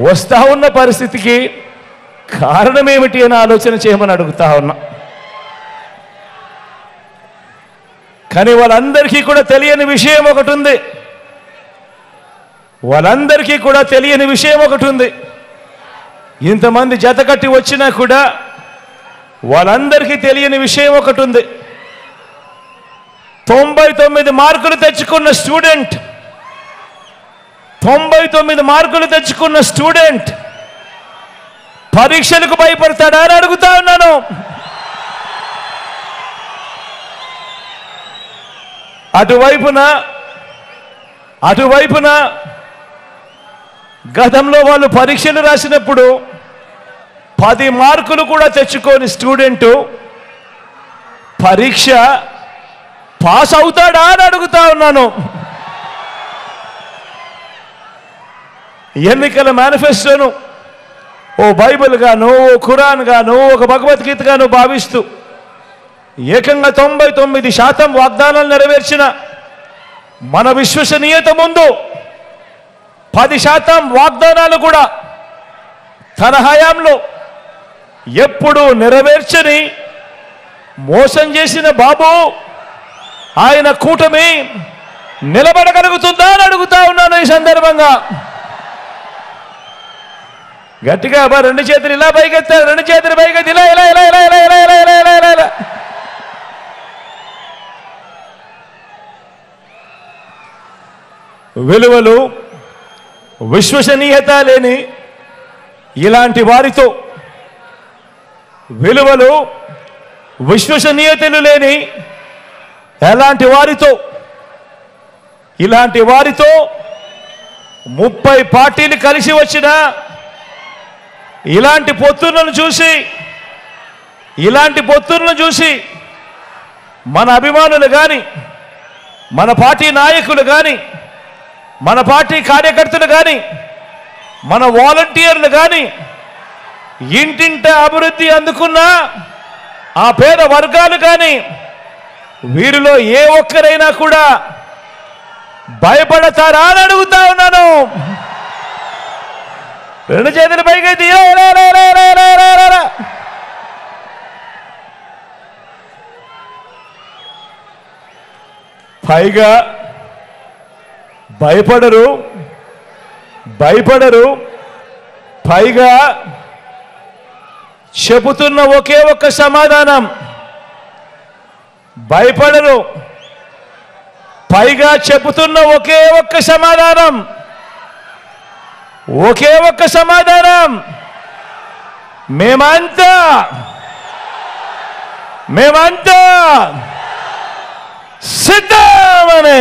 వస్తా ఉన్న పరిస్థితికి కారణం ఏమిటి అని ఆలోచన చేయమని అడుగుతా ఉన్నా. కానీ వాళ్ళందరికీ కూడా తెలియని విషయం ఒకటి ఉంది. వాళ్ళందరికీ కూడా తెలియని విషయం ఒకటి ఉంది. ఇంతమంది జతకట్టి వచ్చినా కూడా వాళ్ళందరికీ తెలియని విషయం ఒకటి ఉంది. 99 మార్కులు తెచ్చుకున్న స్టూడెంట్ 99 మార్కులు తెచ్చుకున్న స్టూడెంట్ పరీక్షలకు భయపడతాడా అని అడుగుతా ఉన్నాను. అటువైపున గతంలో వాళ్ళు పరీక్షలు రాసినప్పుడు 10 మార్కులు కూడా తెచ్చుకోని స్టూడెంటు పరీక్ష పాస్ అవుతాడా అని అడుగుతా ఉన్నాను. ఎన్నికల మేనిఫెస్టోను ఓ బైబిల్ గాను, ఓ ఖురాన్ గాను, ఒక భగవద్గీత గాను భావిస్తూ ఏకంగా 99% వాగ్దానాలు నెరవేర్చిన మన విశ్వసనీయత ముందు 10% వాగ్దానాలు కూడా తన హయాంలో ఎప్పుడూ నెరవేర్చని మోసం చేసిన బాబు ఆయన కూటమి నిలబడగలుగుతుందా అని అడుగుతా ఉన్నాను. ఈ సందర్భంగా గట్టిగా రెండు చేతులు ఇలా పైకెత్తారు, రెండు చేతులు పైకెత్తి ఇలా ఇలా ఇలా ఇలా ఇలా ఇలా ఇలా ఇలా ఇలా ఇలా. విలువలు విశ్వసనీయత లేని ఇలాంటి వారితో, విలువలు విశ్వసనీయతలు లేని ఎలాంటి వారితో, ఇలాంటి వారితో 30 పార్టీలు కలిసి వచ్చిన ఇలాంటి పొత్తులను చూసి మన అభిమానులు కానీ, మన పార్టీ నాయకులు కానీ, మన పార్టీ కార్యకర్తలు కానీ, మన వాలంటీర్లు కానీ ఇంటింట అభివృద్ధి అందుకున్న ఆ పేద వర్గాలు కానీ వీరిలో ఏ ఒక్కరైనా కూడా భయపడతారా అని అడుగుతా ఉన్నాను. రెండు చేతుల పైకి పైగా భయపడరు, పైగా చెబుతున్న ఒకే ఒక్క సమాధానం, భయపడరు, పైగా చెబుతున్న ఒకే ఒక్క సమాధానం, మేమంతా సిద్ధమని.